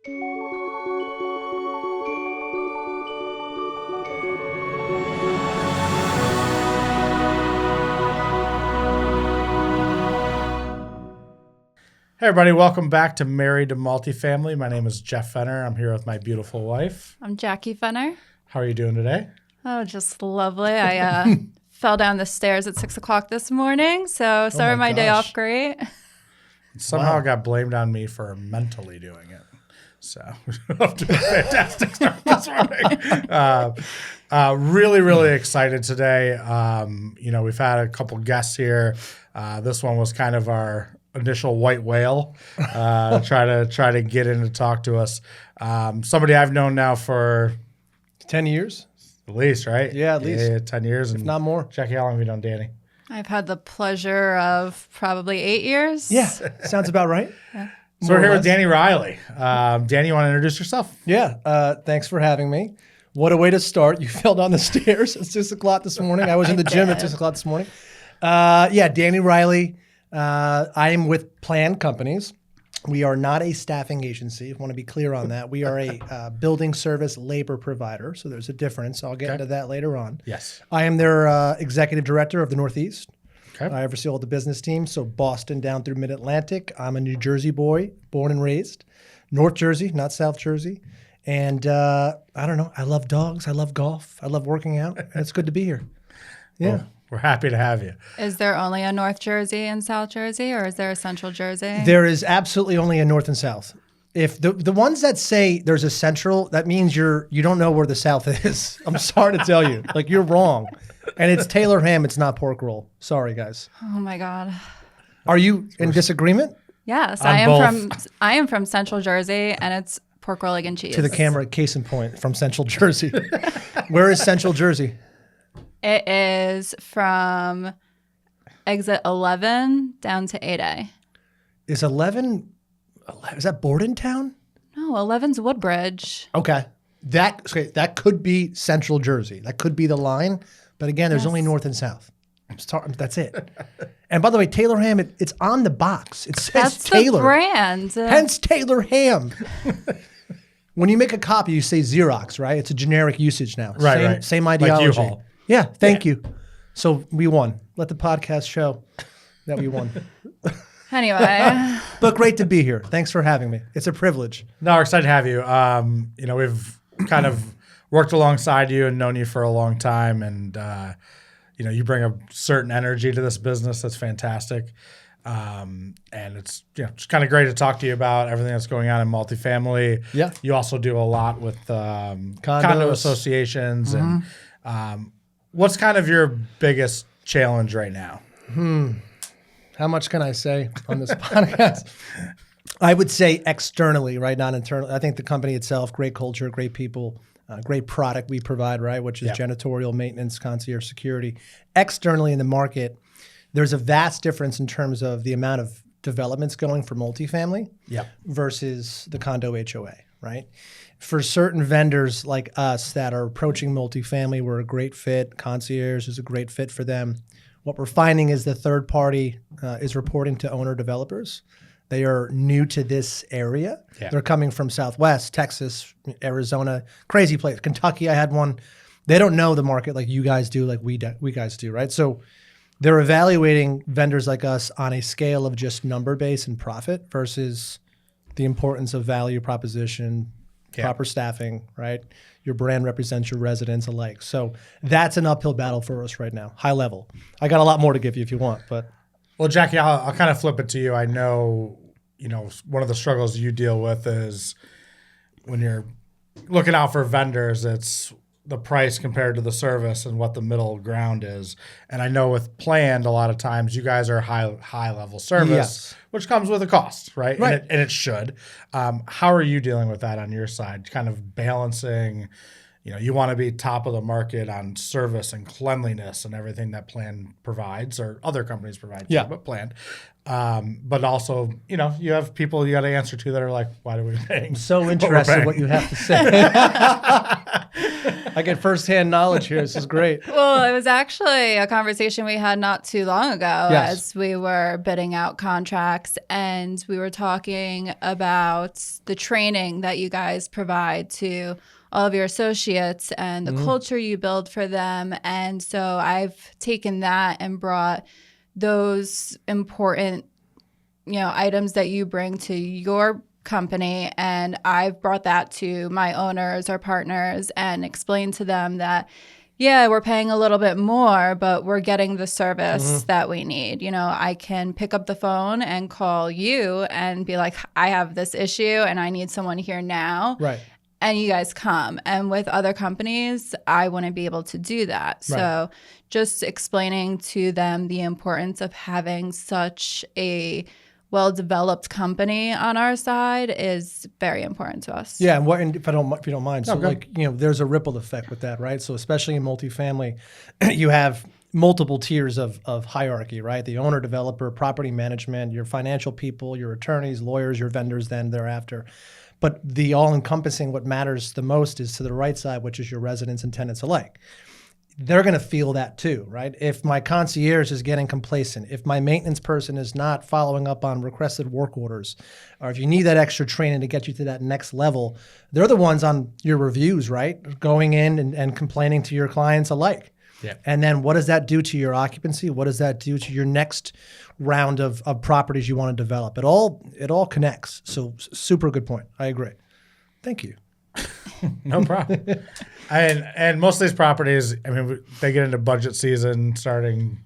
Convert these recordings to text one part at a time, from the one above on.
Hey everybody, welcome back to Married to Multifamily. My name is Jeff Fenner. I'm here with my beautiful wife. I'm Jackie Fenner. How are you doing today? Oh, just lovely. I fell down the stairs at 6 o'clock this morning, so started my day off great. Somehow it got blamed on me for mentally doing it. So, off to a fantastic start this morning. Really excited today. We've had a couple guests here. This one was kind of our initial white whale, try to get in to talk to us. Somebody I've known now for 10 years. At least, right? Yeah, at least. Yeah, 10 years. If not more. Jackie, how long have you known Danny? I've had the pleasure of probably 8 years. Yeah, sounds about right. Yeah. So we're here with Danny Riley. Danny, you want to introduce yourself? Yeah, thanks for having me. What a way to start. You fell down the stairs at 6 o'clock this morning. I was in the gym at 6 o'clock this morning. Danny Riley. I am with Planned Companies. We are not a staffing agency. I want to be clear on that. We are a building service labor provider, so there's a difference. I'll get into that later on. Yes. I am their executive director of the Northeast. Okay. I oversee all the business teams, so Boston down through Mid-Atlantic. I'm a New Jersey boy, born and raised. North Jersey, not South Jersey. And I don't know. I love dogs. I love golf. I love working out. And it's good to be here. Yeah. Well, we're happy to have you. Is there only a North Jersey and South Jersey, or is there a Central Jersey? There is absolutely only a North and South. If the ones that say there's a Central, that means you don't know where the South is. I'm sorry to tell you. Like, you're wrong. And it's Taylor ham. It's not pork roll. Sorry, guys. Oh my God. Are you in disagreement? Yes, I'm I am from Central Jersey, and it's pork roll, egg, and cheese. To the camera, case in point, from Central Jersey. Where is Central Jersey? It is from exit 11 down to 8A. Is 11, is that Bordentown? No, 11's Woodbridge. Okay. That could be Central Jersey. That could be the line. But again, there's only North and South. That's it. And by the way, Taylor ham, it's on the box. It says That's Taylor. the brand. Hence Taylor ham. When you make a copy, you say Xerox, right? It's a generic usage now. Right. Same ideology. Like U-Haul. Yeah, thank you. So we won. Let the podcast show that we won. Anyway. But great to be here. Thanks for having me. It's a privilege. No, we're excited to have you. We've kind of worked alongside you and known you for a long time. And, you bring a certain energy to this business that's fantastic. And it's just kind of great to talk to you about everything that's going on in multifamily. Yeah. You also do a lot with condo associations. Mm-hmm. And what's kind of your biggest challenge right now? How much can I say on this podcast? I would say externally, right? Not internally. I think the company itself, great culture, great people, great product we provide, right? Which is janitorial, maintenance, concierge security. Externally in the market, there's a vast difference in terms of the amount of developments going for multifamily versus the condo HOA, right? For certain vendors like us that are approaching multifamily, we're a great fit. Concierge is a great fit for them. What we're finding is the third party is reporting to owner developers. They are new to this area. Yeah. They're coming from Southwest, Texas, Arizona, crazy place. Kentucky, I had one. They don't know the market like you guys do, like we guys do, right? So they're evaluating vendors like us on a scale of just number base and profit versus the importance of value proposition, proper staffing, right? Your brand represents your residents alike. So that's an uphill battle for us right now, high level. I got a lot more to give you if you want, but. Well, Jackie, I'll kind of flip it to you. I know, one of the struggles you deal with is when you're looking out for vendors, it's the price compared to the service and what the middle ground is. And I know with Planned, a lot of times you guys are high level service, which comes with a cost, right? And it should. How are you dealing with that on your side? Kind of balancing, you want to be top of the market on service and cleanliness and everything that Planned provides, or other companies provide too, but Planned. But also, you have people you got to answer to that are like, why do we pay? I'm so interested what you have to say. I get firsthand knowledge here. This is great. Well, it was actually a conversation we had not too long ago as we were bidding out contracts, and we were talking about the training that you guys provide to all of your associates and the culture you build for them. And so I've taken that and brought those important, items that you bring to your company, and I've brought that to my owners or partners and explained to them that, yeah, we're paying a little bit more, but we're getting the service that we need. I can pick up the phone and call you and be like, I have this issue and I need someone here now. Right. And you guys come. And with other companies, I wouldn't be able to do that. Right. So just explaining to them the importance of having such a well-developed company on our side is very important to us. Yeah, and if you don't mind, so there's a ripple effect with that, right? So especially in multifamily, you have multiple tiers of hierarchy, right? The owner, developer, property management, your financial people, your attorneys, lawyers, your vendors, then thereafter. But the all-encompassing, what matters the most is to the right side, which is your residents and tenants alike. They're going to feel that too, right? If my concierge is getting complacent, if my maintenance person is not following up on requested work orders, or if you need that extra training to get you to that next level, they're the ones on your reviews, right? Going in and complaining to your clients alike. Yeah. And then what does that do to your occupancy? What does that do to your next round of properties you want to develop? It all connects. So super good point. I agree. Thank you. No problem. And most of these properties, they get into budget season starting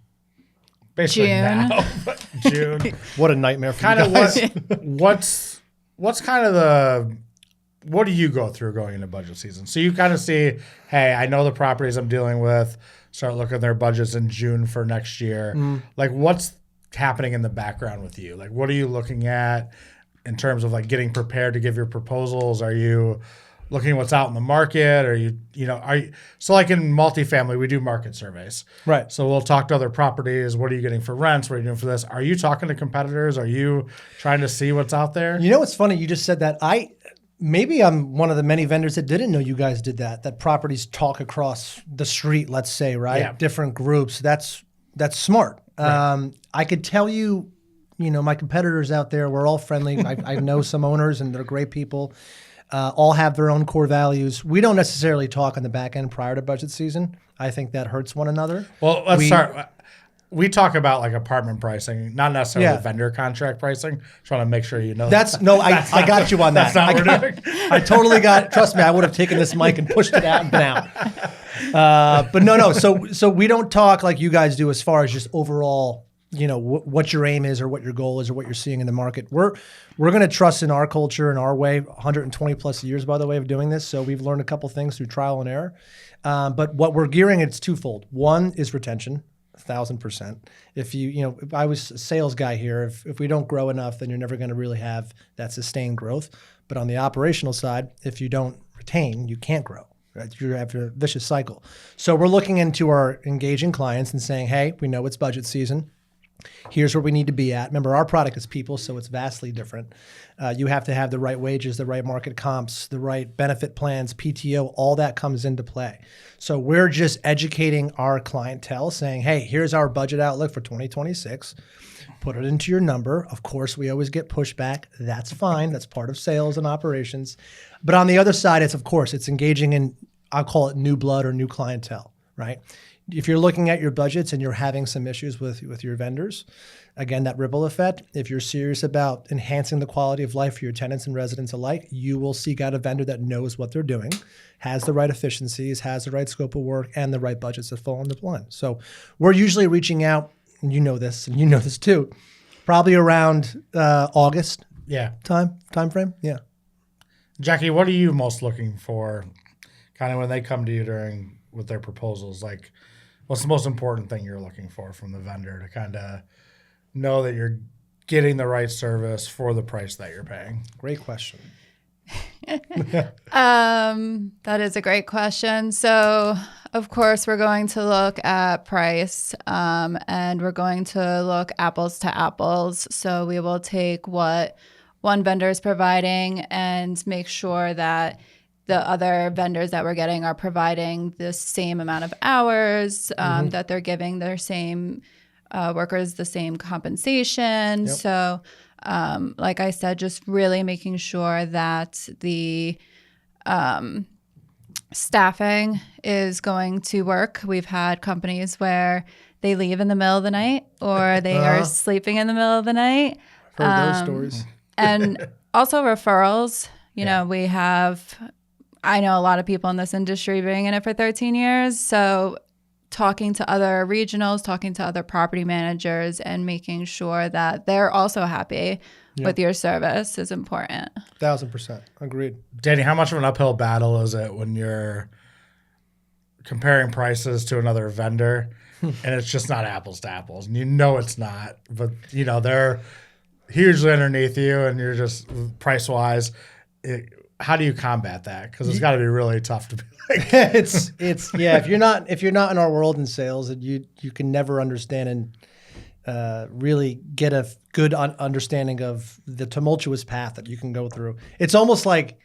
basically June. now. June. What a nightmare for Kind you of guys. what's kind of what do you go through going into budget season? So you kind of see, hey, I know the properties I'm dealing with, start looking at their budgets in June for next year. Like what's happening in the background with you? Like what are you looking at in terms of like getting prepared to give your proposals? Are you looking at what's out in the market? So like in multifamily, we do market surveys. Right. So we'll talk to other properties. What are you getting for rents? What are you doing for this? Are you talking to competitors? Are you trying to see what's out there? What's funny? You just said that. Maybe I'm one of the many vendors that didn't know you guys did that properties talk across the street, let's say, right? Yeah. Different groups. That's smart. Right. I could tell you, my competitors out there, we're all friendly. I know some owners and they're great people. All have their own core values. We don't necessarily talk on the back end prior to budget season. I think that hurts one another. Well, let's start. We talk about like apartment pricing, not necessarily vendor contract pricing. Just want to make sure you know. I got you on that. That's not what we're doing. I totally got it. Trust me, I would have taken this mic and pushed it out and been out. But no. So we don't talk like you guys do as far as just overall, what your aim is or what your goal is or what you're seeing in the market. We're going to trust in our culture and our way. 120 plus years, by the way, of doing this. So we've learned a couple things through trial and error. But what we're gearing, it's twofold. One is retention. 1,000%. If if I was a sales guy here, if we don't grow enough, then you're never going to really have that sustained growth. But on the operational side, if you don't retain, you can't grow. Right? You're after a vicious cycle. So we're looking into our engaging clients and saying, hey, we know it's budget season. Here's where we need to be at. Remember, our product is people, so it's vastly different. You have to have the right wages, the right market comps, the right benefit plans, PTO, all that comes into play. So we're just educating our clientele saying, hey, here's our budget outlook for 2026. Put it into your number. Of course, we always get pushback. That's fine. That's part of sales and operations. But on the other side, it's engaging in, I'll call it new blood or new clientele, right? If you're looking at your budgets and you're having some issues with your vendors, again, that ripple effect, if you're serious about enhancing the quality of life for your tenants and residents alike, you will seek out a vendor that knows what they're doing, has the right efficiencies, has the right scope of work, and the right budgets that fall into line. So we're usually reaching out, and you know this too, probably around August time frame. Yeah. Jackie, what are you most looking for kind of when they come to you with their proposals? Like, what's the most important thing you're looking for from the vendor to kind of know that you're getting the right service for the price that you're paying? Great question. That is a great question. So of course, we're going to look at price, and we're going to look apples to apples. So we will take what one vendor is providing and make sure that the other vendors that we're getting are providing the same amount of hours, that they're giving their same workers the same compensation. Yep. So, like I said, just really making sure that the staffing is going to work. We've had companies where they leave in the middle of the night or they are sleeping in the middle of the night. Heard those stories. And also referrals. You know, I know a lot of people in this industry being in it for 13 years. So talking to other regionals, talking to other property managers, and making sure that they're also happy with your service is important. 1,000%. Agreed. Danny, how much of an uphill battle is it when you're comparing prices to another vendor and it's just not apples to apples? And you know it's not, but you know they're hugely underneath you and you're just price-wise. How do you combat that? Because it's got to be really tough to be like. it's if you're not in our world in sales, and you can never understand and really get a good understanding of the tumultuous path that you can go through. It's almost like,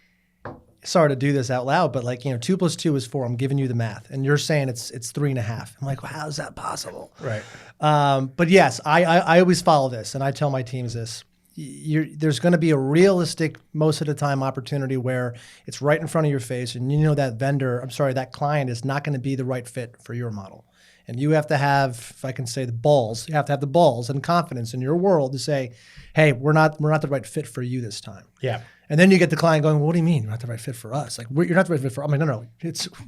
sorry to do this out loud, but like, 2 + 2 is 4. I'm giving you the math, and you're saying it's 3.5. I'm like, well, how is that possible? Right. But yes, I always follow this, and I tell my teams this. There's going to be a realistic, most of the time, opportunity where it's right in front of your face, and that client is not going to be the right fit for your model. And you have to have, if I can say the balls, you have to have the balls and confidence in your world to say, hey, we're not the right fit for you this time. Yeah. And then you get the client going, well, what do you mean you're not the right fit for us? Like, you're not the right fit for, I'm like, no.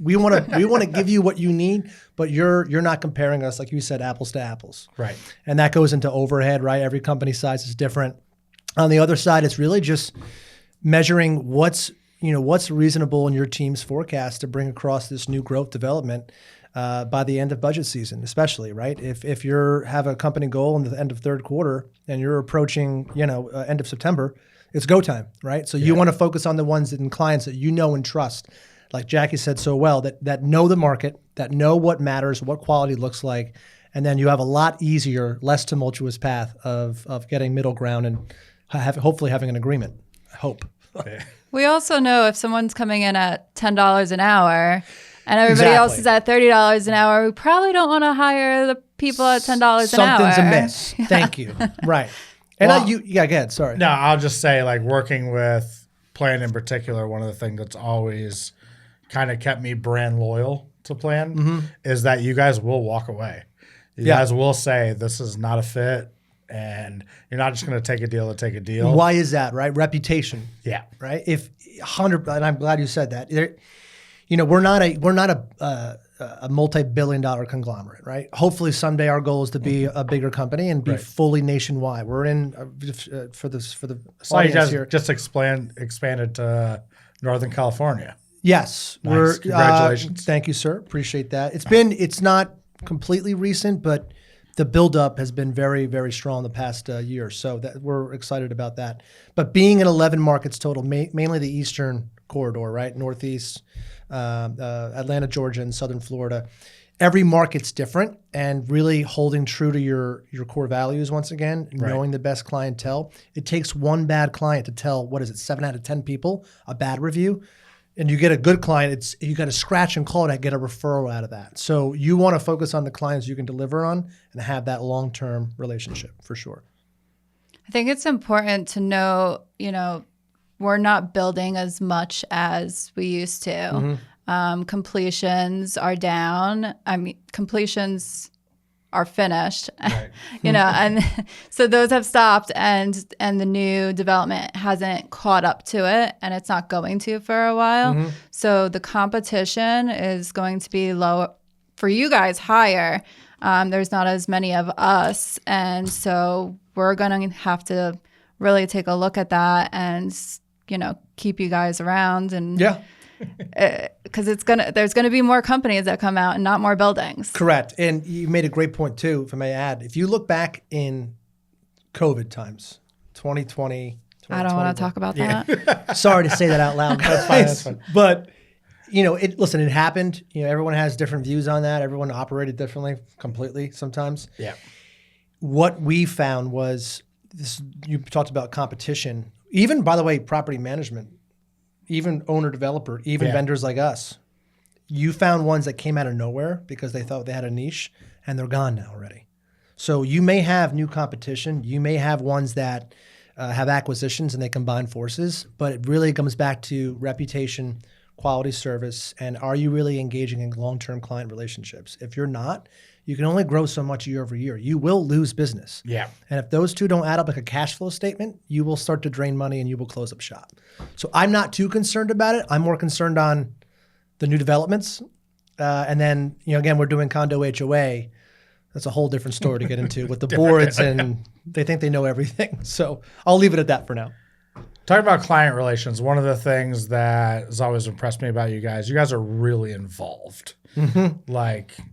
We want to give you what you need, but you're not comparing us, like you said, apples to apples. Right. And that goes into overhead, right? Every company size is different. On the other side, it's really just measuring what's reasonable in your team's forecast to bring across this new growth development by the end of budget season, especially, right? If you have a company goal in the end of third quarter and you're approaching, end of September, it's go time, right? So you want to focus on the ones and clients that you know and trust, like Jackie said so well, that know the market, that know what matters, what quality looks like, and then you have a lot easier, less tumultuous path of getting middle ground and hopefully having an agreement. I hope. We also know if someone's coming in at $10 an hour and everybody else is at $30 an hour, we probably don't want to hire the people at $10 an hour. Something's amiss. Thank you. Right. And go ahead. Sorry. No, I'll just say, like, working with Plan in particular, one of the things that's always kind of kept me brand loyal to Plan is that you guys will walk away. You guys will say, this is not a fit. And you're not just going to take a deal to take a deal. Why is that, right? Reputation. Yeah. Right. If 100, and I'm glad you said that. We're not a multi-billion-dollar conglomerate, right? Hopefully someday our goal is to be a bigger company and be fully nationwide. We're in for the audience here. Just expanded to Northern California. Yes. Nice. Congratulations. Thank you, sir. Appreciate that. It's not completely recent, but the buildup has been very, very strong the past year. So that we're excited about that. But being in 11 markets total, mainly the Eastern corridor, right? Northeast, Atlanta, Georgia, and Southern Florida. Every market's different, and really holding true to your core values once again, knowing the best clientele. It takes one bad client to tell, 7 out of 10 people a bad review. And you get a good client, you got to scratch and claw to get a referral out of that. So you want to focus on the clients you can deliver on and have that long-term relationship for sure. I think it's important to know, we're not building as much as we used to. Completions are down. I mean, completions are finished, right. And so those have stopped, and the new development hasn't caught up to it, and it's not going to for a while. So the competition is going to be low for you guys, higher. There's not as many of us, and so we're going to have to really take a look at that and keep you guys around and because there's gonna be more companies that come out and not more buildings. Correct. And you made a great point too, if I may add. If you look back in COVID times, 2020, I don't want to talk about that. Sorry to say that out loud, guys. That's fine. But Listen, it happened. Everyone has different views on that. Everyone operated differently, completely sometimes. Yeah. What we found was this. You talked about competition. Even, by the way, property management, even owner developer, even vendors like us. You found ones that came out of nowhere because they thought they had a niche, and they're gone now already. So you may have new competition. You may have ones that have acquisitions and they combine forces, but it really comes back to reputation, quality service, and are you really engaging in long-term client relationships? If you're not, you can only grow so much year over year. You will lose business. Yeah. And if those two don't add up like a cash flow statement, you will start to drain money and you will close up shop. So I'm not too concerned about it. I'm more concerned on the new developments. And then, again, we're doing condo HOA. That's a whole different story to get into with the boards, and they think they know everything. So I'll leave it at that for now. Talking about client relations, one of the things that has always impressed me about you guys are really involved. Mm-hmm. Like, you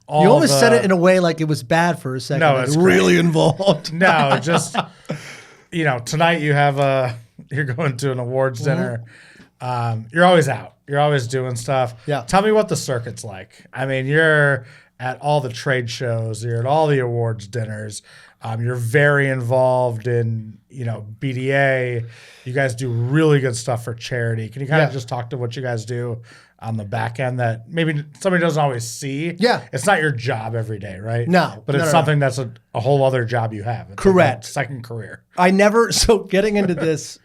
always said it in a way like it was bad for a second. No, it's really involved. No, just, tonight you're going to an awards dinner. You're always out. You're always doing stuff. Yeah. Tell me what the circuit's like. I mean, you're at all the trade shows, you're at all the awards dinners. You're very involved in, BDA. You guys do really good stuff for charity. Can you kind of just talk to what you guys do on the back end that maybe somebody doesn't always see? Yeah. It's not your job every day, right? No. But it's something that's a whole other job you have. It's Correct. Like a second career. So getting into this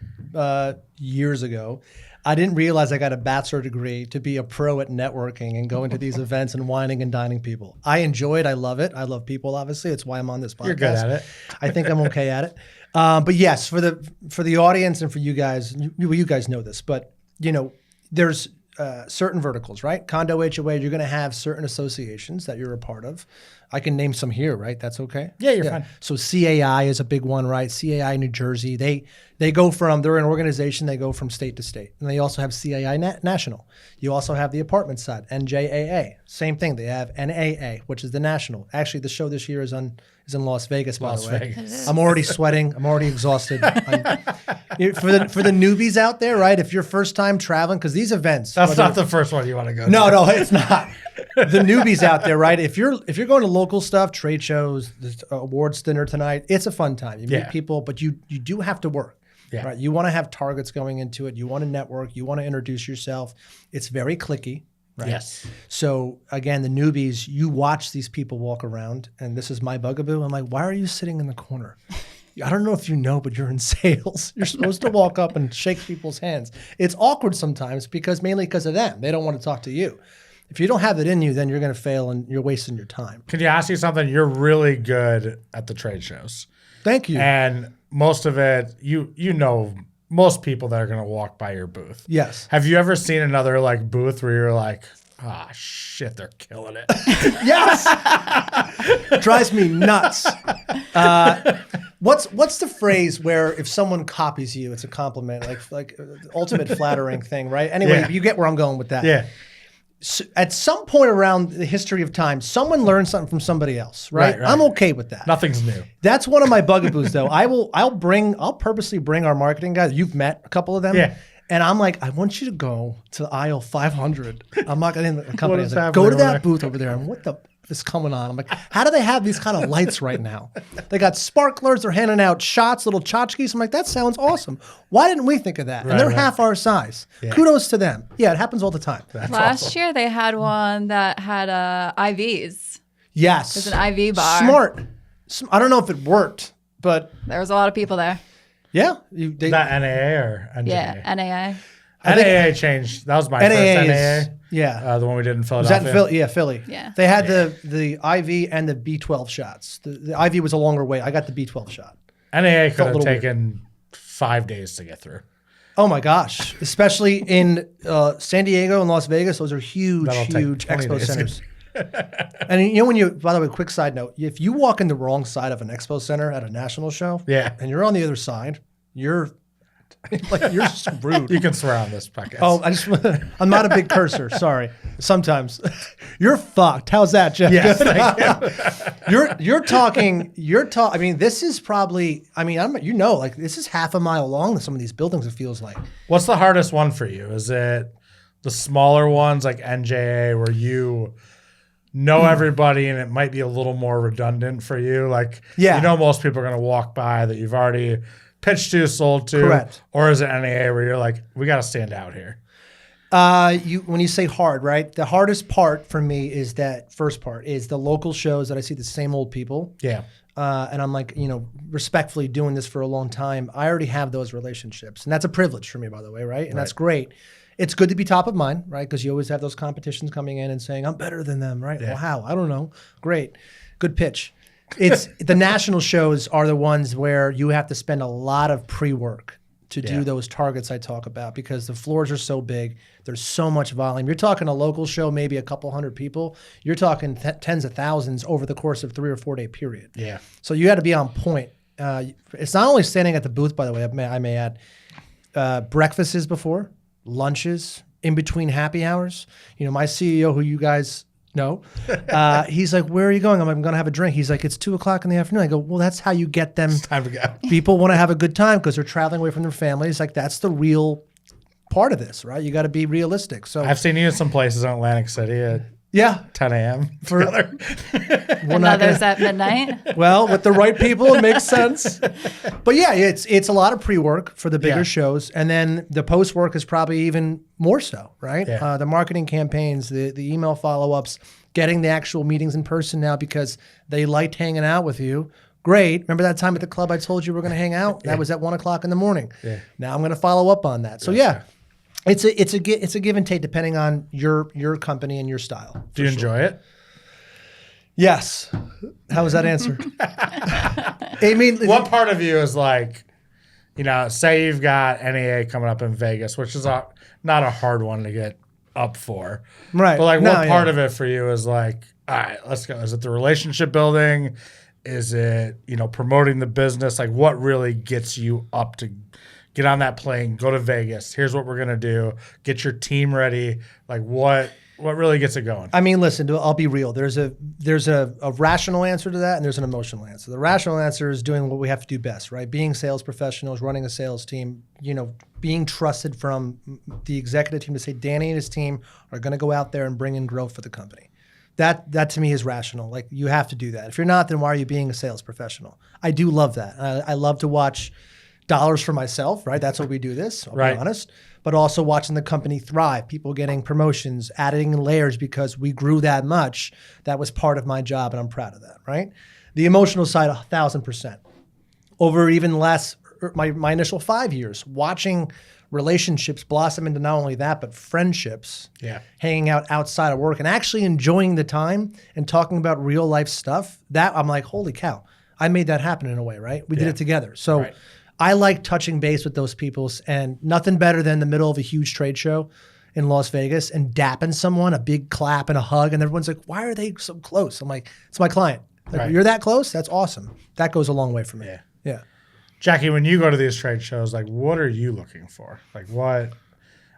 years ago, I didn't realize I got a bachelor degree to be a pro at networking and going to these events and whining and dining people. I enjoy it. I love it. I love people, obviously. It's why I'm on this podcast. You're good at it. I think I'm okay at it. But yes, for the audience and for you guys, you guys know this, but there's certain verticals, right? Condo HOA, you're going to have certain associations that you're a part of. I can name some here, right? That's okay? Yeah, you're fine. So CAI is a big one, right? CAI New Jersey. They're an organization, they go from state to state. And they also have CAI National. You also have the apartment side, NJAA. Same thing. They have NAA, which is the national. Actually, the show this year is in Las Vegas, by the way. Vegas. I'm already sweating. I'm already exhausted. For the newbies out there, right? If you're first time traveling, because these events. That's not the first one you want to go to. No, it's not. The newbies out there, right? If you're going to local stuff, trade shows, the awards dinner tonight, it's a fun time. You meet people, but you do have to work. Yeah. Right? You want to have targets going into it. You want to network. You want to introduce yourself. It's very cliquey. Right? Yes. So again, the newbies, you watch these people walk around, and this is my bugaboo. I'm like, why are you sitting in the corner? I don't know if you know, but you're in sales. You're supposed to walk up and shake people's hands. It's awkward sometimes mainly because of them. They don't want to talk to you. If you don't have it in you, then you're going to fail and you're wasting your time. Can you ask you something? You're really good at the trade shows. Thank you. And most of it, you know most people that are going to walk by your booth. Yes. Have you ever seen another booth where you're like, shit, they're killing it? Yes. Drives me nuts. What's the phrase where if someone copies you, it's a compliment, like ultimate flattering thing, right? Anyway, You get where I'm going with that. Yeah. So at some point around the history of time, someone learned something from somebody else, right? I'm okay with that. Nothing's new. That's one of my bugaboos, though. I'll purposely bring our marketing guys. You've met a couple of them. Yeah. And I'm like, I want you to go to aisle 500. I'm not getting the company. What I is was like, happening go to over that there? booth over there. And what the is coming on? I'm like, how do they have these kind of lights right now? They got sparklers. They're handing out shots, little tchotchkes. I'm like, that sounds awesome. Why didn't we think of that? And they're half our size. Yeah. Kudos to them. Yeah, it happens all the time. Last year they had one that had IVs. Yes. It was an IV bar. Smart. I don't know if it worked, but there was a lot of people there. Yeah. That NAA or NJA? Yeah, NAA. NAA changed. That was my NAA first NAA. is, yeah. The one we did in Was Philadelphia. that in Philly? Yeah, Philly. Yeah. They had the IV and the B12 shots. The IV was a longer wait. I got the B12 shot. NAA could have taken 5 days to get through. Oh my gosh. Especially in San Diego and Las Vegas. Those are huge expo centers. And by the way, quick side note, if you walk in the wrong side of an expo center at a national show, and you're on the other side, you're screwed. You can swear on this podcast. Oh, I'm not a big cursor. Sorry. Sometimes you're fucked. How's that, Jeff? Yes, thank you. You're talking. I mean, this is probably. I mean, this is half a mile long. Some of these buildings. It feels like. What's the hardest one for you? Is it the smaller ones like NJA where you know everybody and it might be a little more redundant for you? Like, you know most people are going to walk by that you've already pitched to, sold to. Correct. Or is it NAA where you're like, we got to stand out here? When you say hard, right? The hardest part for me is that first part is the local shows that I see the same old people. Yeah. And I'm like, respectfully doing this for a long time. I already have those relationships. And that's a privilege for me, by the way, right? And that's great. It's good to be top of mind, right? Because you always have those competitions coming in and saying, I'm better than them, right? Yeah. Well, how? I don't know. Great. Good pitch. It's the national shows are the ones where you have to spend a lot of pre-work to do those targets I talk about because the floors are so big. There's so much volume. You're talking a local show, maybe a couple hundred people. You're talking tens of thousands over the course of 3 or 4 day period. Yeah. So you got to be on point. It's not only standing at the booth, by the way, I may add, breakfasts before, lunches, in between happy hours. My CEO, who you guys know, he's like, where are you going? I'm like, I'm going to have a drink. He's like, it's 2:00 in the afternoon. I go, well, that's how you get them. It's time to go. People want to have a good time because they're traveling away from their families. Like that's the real part of this, right? You got to be realistic. So I've seen you in some places in Atlantic City at 10 a.m. And others at midnight. Well, with the right people, it makes sense. But yeah, it's a lot of pre-work for the bigger shows. And then the post-work is probably even more so, right? Yeah. The marketing campaigns, the email follow-ups, getting the actual meetings in person now because they liked hanging out with you. Great. Remember that time at the club I told you we're going to hang out? That was at 1:00 in the morning. Yeah. Now I'm going to follow up on that. So it's a give and take depending on your company and your style. Do you enjoy it? Yes. How was that answer? I mean, what part of you is like, say you've got NAA coming up in Vegas, which is not a hard one to get up for. Right. But like what part of it for you is like, all right, let's go. Is it the relationship building? Is it, promoting the business? Like what really gets you up to get on that plane, go to Vegas. Here's what we're going to do. Get your team ready. Like what really gets it going? I mean, listen, I'll be real. There's a rational answer to that and there's an emotional answer. The rational answer is doing what we have to do best, right? Being sales professionals, running a sales team, being trusted from the executive team to say Danny and his team are going to go out there and bring in growth for the company. That to me is rational. Like you have to do that. If you're not, then why are you being a sales professional? I do love that. I love to watch dollars for myself, right? That's what we do this, I'll be honest. But also watching the company thrive, people getting promotions, adding layers because we grew that much. That was part of my job and I'm proud of that, right? The emotional side, 1,000%. Over even the last, my initial 5 years, watching relationships blossom into not only that, but friendships, hanging out outside of work and actually enjoying the time and talking about real life stuff, that I'm like, holy cow, I made that happen in a way, right? We did it together. So I like touching base with those people and nothing better than the middle of a huge trade show in Las Vegas and dapping someone, a big clap and a hug. And everyone's like, why are they so close? I'm like, it's my client. Like, you're that close? That's awesome. That goes a long way for me. Yeah. Jackie, when you go to these trade shows, like what are you looking for? Like what?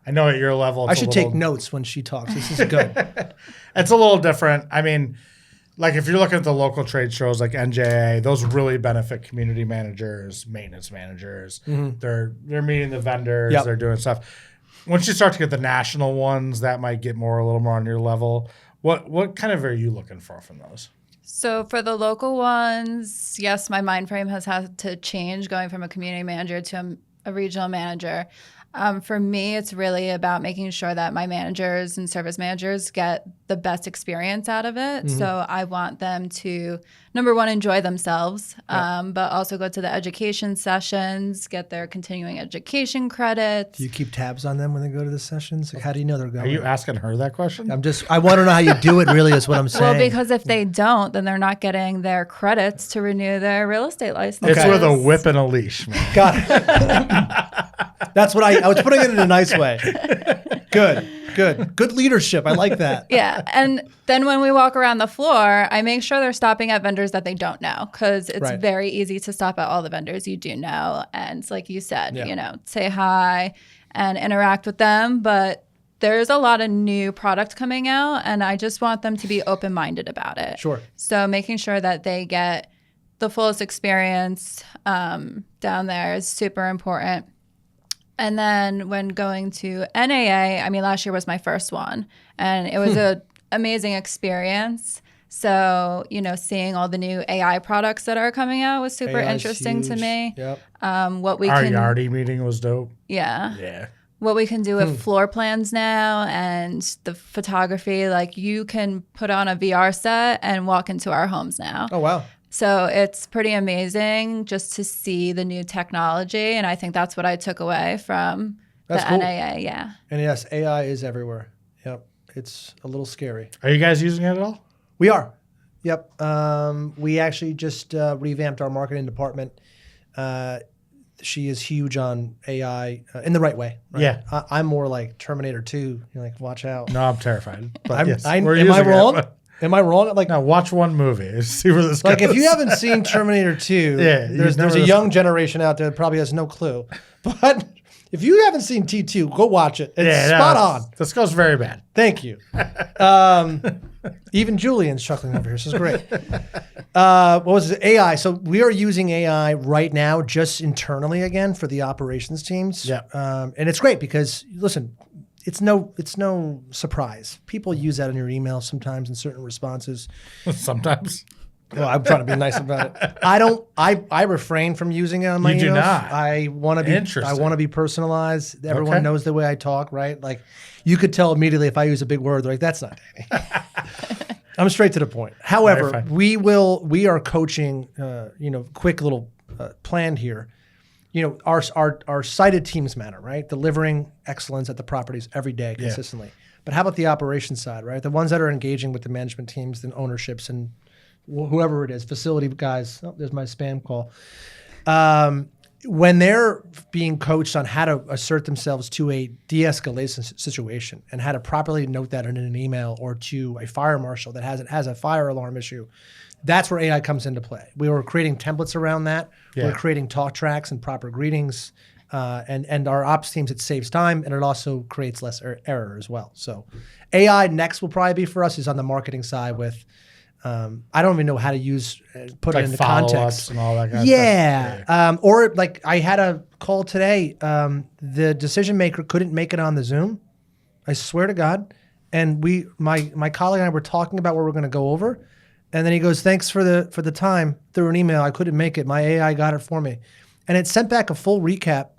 I know at your level, I should take notes when she talks. This is good. It's a little different. I mean, like if you're looking at the local trade shows like NJA, those really benefit community managers, maintenance managers. Mm-hmm. They're meeting the vendors, they're doing stuff. Once you start to get the national ones, that might get a little more on your level. What kind of are you looking for from those? So for the local ones, yes, my mind frame has had to change going from a community manager to a regional manager. For me, it's really about making sure that my managers and service managers get the best experience out of it. Mm-hmm. So I want them to, number one, enjoy themselves, but also go to the education sessions, get their continuing education credits. Do you keep tabs on them when they go to the sessions? Like, how do you know they're going? Are you asking her that question? I want to know how you do it, really, is what I'm saying. Well, because if they don't, then they're not getting their credits to renew their real estate license. It's with a whip and a leash, man. Got it. That's what I was putting it in a nice way. Good leadership. I like that. Yeah. And then when we walk around the floor, I make sure they're stopping at vendors that they don't know because it's very easy to stop at all the vendors you do know. And like you said, say hi and interact with them. But there's a lot of new product coming out and I just want them to be open-minded about it. Sure. So making sure that they get the fullest experience down there is super important. And then when going to NAA, I mean, last year was my first one, and it was an amazing experience. So, seeing all the new AI products that are coming out was super AI is interesting to huge. me. Yep. What we Our can, Yardy meeting was dope. yeah, what we can do with floor plans now and the photography. Like, you can put on a VR set and walk into our homes now. Oh, wow. So it's pretty amazing just to see the new technology, and I think that's what I took away from That's the cool. NAA. Yeah. And yes, AI is everywhere. Yep. It's a little scary. Are you guys using it at all? We are. Yep. We actually just revamped our marketing department. She is huge on AI in the right way. Right? Yeah. I'm more like Terminator 2. You're like, watch out. No, I'm terrified. But Am yes, I we're using wrong? it. Am I wrong? Like, No, watch one movie. See where this like goes. if you haven't seen Terminator 2, Yeah, there's a young generation out there that probably has no clue. But if you haven't seen T2, go watch it. It's spot on. This goes very bad. Thank you. Even Julian's chuckling over here. This is great. What was it? AI. So we are using AI right now just internally again for the operations teams. Yeah. And it's great because, listen, it's no surprise. People use that in your email sometimes in certain responses. Sometimes. Well, I'm trying to be nice about it. I refrain from using it on my emails. You do not. I want to be Interesting. I want to be personalized. Everyone Okay. knows the way I talk, right? Like you could tell immediately if I use a big word, they're like, that's not Danny. I'm straight to the point. However, Very fine. we are coaching quick little plan here. Our sited teams matter, right? Delivering excellence at the properties every day consistently. But how about the operations side, right? The ones that are engaging with the management teams and ownerships and whoever it is, facility guys. Oh, there's my spam call. When they're being coached on how to assert themselves to a de-escalation situation and how to properly note that in an email or to a fire marshal that has a fire alarm issue, that's where AI comes into play. We were creating templates around that. Yeah. We're creating talk tracks and proper greetings. And our ops teams, it saves time and it also creates less error as well. So AI next will probably be for us is on the marketing side with I don't even know how to put Like it into follow-ups context. and all that kind of Yeah. stuff. Or like I had a call today. The decision maker couldn't make it on the Zoom. I swear to God. And my colleague and I were talking about what we're going to go over. And then he goes, thanks for the time through an email. I couldn't make it. My AI got it for me. And it sent back a full recap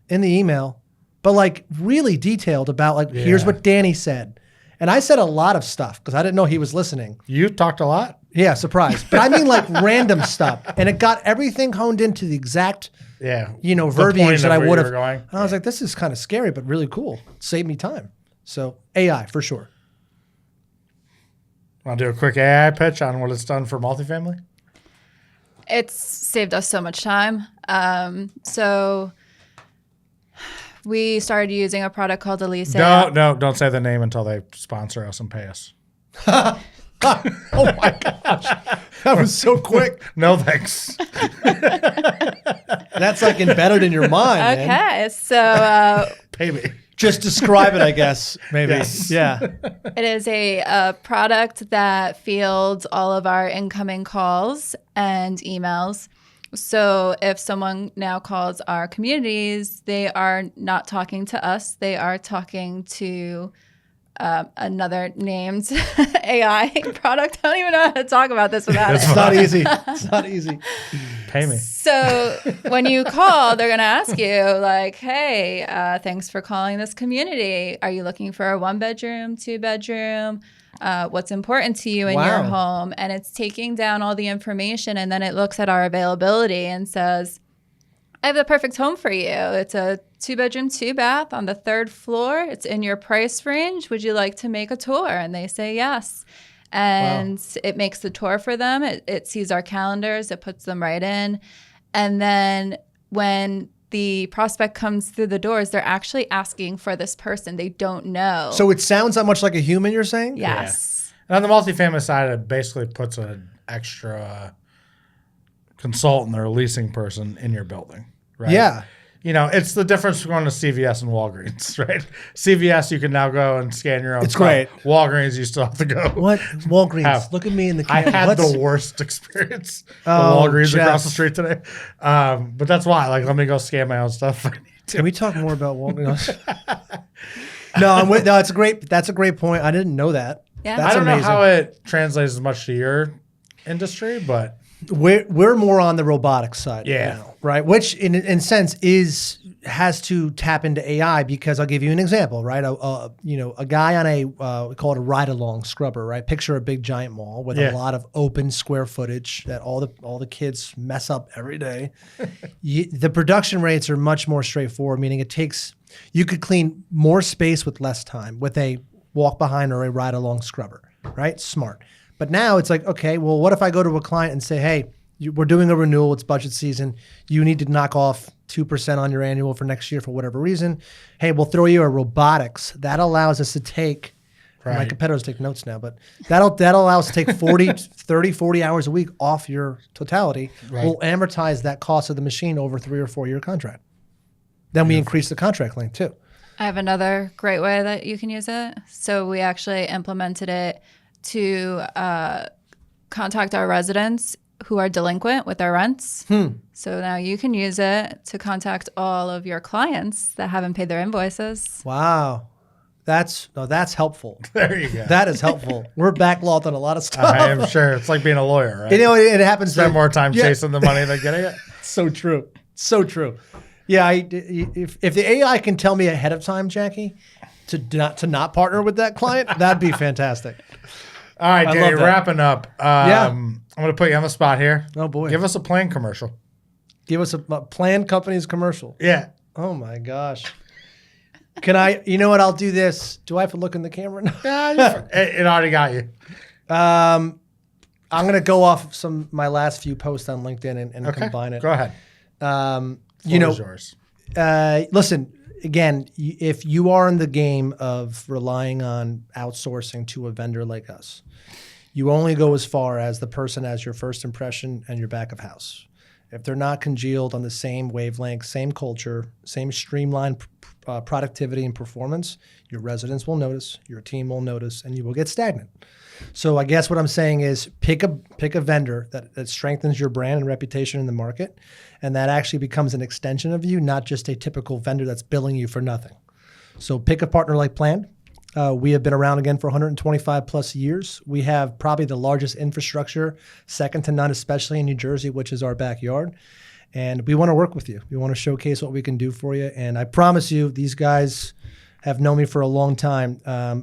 in the email, but like really detailed about like, here's what Danny said. And I said a lot of stuff because I didn't know he was listening. You talked a lot? Yeah, surprise. But I mean like random stuff. And it got everything honed into the exact, Yeah. verbiage that I would have. Going. I was like, this is kind of scary, but really cool. Saved me time. So AI for sure. Want to do a quick AI pitch on what it's done for multifamily? It's saved us so much time. So we started using a product called Elise. No, don't say the name until they sponsor us and pay us. Oh my gosh. That was so quick. No thanks. That's like embedded in your mind. Man. Okay, so Pay me. Just describe it, I guess. Maybe. Yes. Yeah. it is a product that fields all of our incoming calls and emails. So if someone now calls our communities, they are not talking to us. They are talking to another named AI product. I don't even know how to talk about this without It's it. not easy. It's not easy. Pay me. So when you call, they're going to ask you like, hey, thanks for calling this community. Are you looking for a 1-bedroom, 2-bedroom? What's important to you in your home? And it's taking down all the information. And then it looks at our availability and says, I have the perfect home for you. It's a 2-bedroom, 2-bath on the 3rd floor. It's in your price range. Would you like to make a tour? And they say yes. And it makes the tour for them. It sees our calendars. It puts them right in. And then when the prospect comes through the doors, they're actually asking for this person. They don't know. So it sounds that much like a human, you're saying? Yes. And on the multifamily side, it basically puts an extra consultant or leasing person in your building, right? Yeah. It's the difference between going to CVS and Walgreens, right? CVS, you can now go and scan your own It's stuff. great. Walgreens, you still have to go. What? Walgreens. Have. Look at me in the I camera. had the worst experience. Oh, The Walgreens Jeff. across the street today. But that's why. Like, let me go scan my own stuff if I need Can we talk more about Walgreens? No, that's a great point. I didn't know that. Yeah. That's I don't amazing. know how it translates as much to your industry, but We're more on the robotics side now, right? Which in sense has to tap into AI, because I'll give you an example, right? A guy on we call it a ride-along scrubber, right? Picture a big giant mall with a lot of open square footage that all the kids mess up every day. The production rates are much more straightforward, meaning you could clean more space with less time with a walk behind or a ride-along scrubber, right? Smart. But now it's like, okay, well, what if I go to a client and say, hey, we're doing a renewal, it's budget season, you need to knock off 2% on your annual for next year for whatever reason. Hey, we'll throw you a robotics. That allows us to take, my competitors take notes now, but that'll allow us to take 40 hours a week off your totality. Right. We'll amortize that cost of the machine over 3 or 4 year contract. Then we increase the contract length too. I have another great way that you can use it. So we actually implemented it to contact our residents who are delinquent with their rents. So now you can use it to contact all of your clients that haven't paid their invoices. Wow. That's helpful. There you go. That is helpful. We're backlogged on a lot of stuff. I am sure. It's like being a lawyer, right? It happens. Spend more time chasing the money than getting it. So true. So true. Yeah. If the AI can tell me ahead of time, Jackie, to not partner with that client, that'd be fantastic. All right, Danny, wrapping up. I'm going to put you on the spot here. Oh, boy. Give us a plan commercial. Give us a planned company's commercial. Yeah. Oh, my gosh. Can I, you know what, I'll do this. Do I have to look in the camera? It already got you. I'm going to go off my last few posts on LinkedIn and combine it. Go ahead. Yours. Listen, again, if you are in the game of relying on outsourcing to a vendor like us, you only go as far as the person has your first impression and your back of house. If they're not congealed on the same wavelength, same culture, same streamlined productivity and performance, your residents will notice, your team will notice, and you will get stagnant. So I guess what I'm saying is pick a vendor that strengthens your brand and reputation in the market, and that actually becomes an extension of you, not just a typical vendor that's billing you for nothing. So pick a partner like Planned. We have been around again for 125 plus years. We have probably the largest infrastructure, second to none, especially in New Jersey, which is our backyard. And we want to work with you. We want to showcase what we can do for you. And I promise you, these guys have known me for a long time.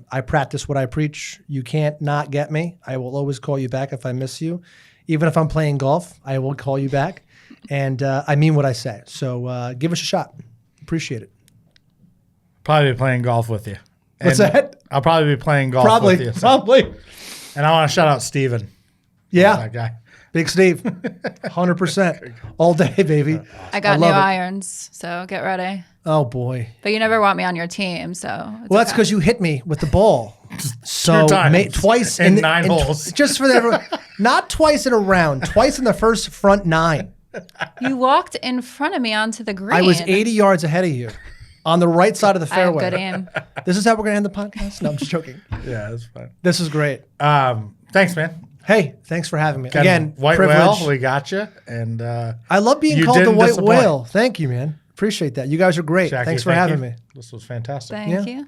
I practice what I preach. You can't not get me. I will always call you back if I miss you. Even if I'm playing golf, I will call you back. And I mean what I say. So give us a shot. Appreciate it. Probably be playing golf with you. What's that? I'll probably be playing golf with you. Probably. And I want to shout out Steven. Yeah. That guy. Big Steve. 100%. All day, baby. I got new irons, so get ready. Oh, boy. But you never want me on your team, so. Well, that's because you hit me with the ball. So 2 times. Twice in 9 holes. Just for everyone. Not twice in a round. Twice in the first front 9. You walked in front of me onto the green. I was 80 yards ahead of you. On the right side of the fairway. I have good aim. This is how we're going to end the podcast? No, I'm just joking. Yeah, that's fine. This is great. Thanks, man. Hey, thanks for having me. Again, White privilege. Whale, we got you. And I love being called the White Whale. Thank you, man. Appreciate that. You guys are great. Jackie, thanks for having me. This was fantastic. Thank you.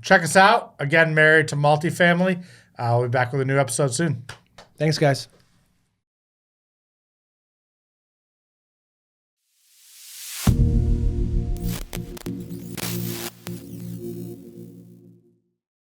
Check us out. Again, Married to Multifamily. We'll be back with a new episode soon. Thanks, guys.